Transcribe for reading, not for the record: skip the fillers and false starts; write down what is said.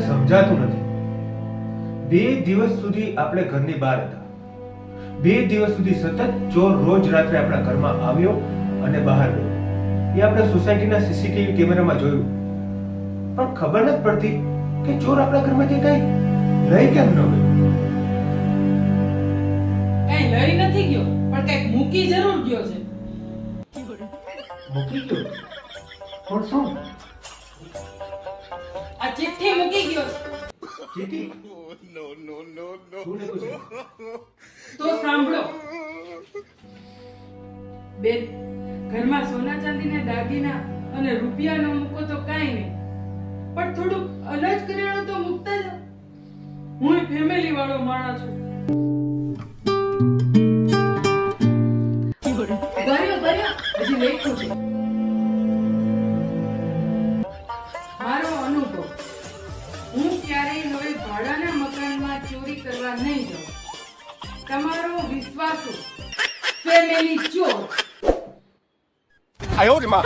સમજાતું નથી. 2 દિવસ સુધી આપણે ઘરની બહાર હતા. 2 દિવસ સુધી સતત ચોર રોજ રાત્રે આપણા ઘરમાં આવ્યો અને બહાર ગયો. એ આપણે સોસાયટીના સીસીટીવી કેમેરામાં જોયું. પણ ખબર નથી પડતી કે ચોર આપણા ઘરમાંથી કઈ લઈ કેમ ન ગયો. કઈ લઈ નથી ગયો, પણ કઈક મૂકી જરૂર ગયો છે. મૂકી ગયો? પણ શું? આ ચિઠ્ઠી મૂકી ગયો છે. ચીઠી? શું લખ્યું છે? તો સાંભળો બેન, ઘરમાં સોના ચાંદીના દાગીના અને રૂપિયા ન મૂકો તો કાંઈ નહીં, પણ થોડુંક અનાજ કરિયાણું તો મૂકતા જાઓ. હું ફેમિલી વાળો માણસ છું. ભર્યો હજી લખ્યું છે. મારો અનુભવ, હું ક્યારેય હવે ભાડાના મકાનમાં ચોરી કરવા નહીં જાઉં. તમારો વિશ્વાસો ફેમિલી ચોર. 哎呦我的妈！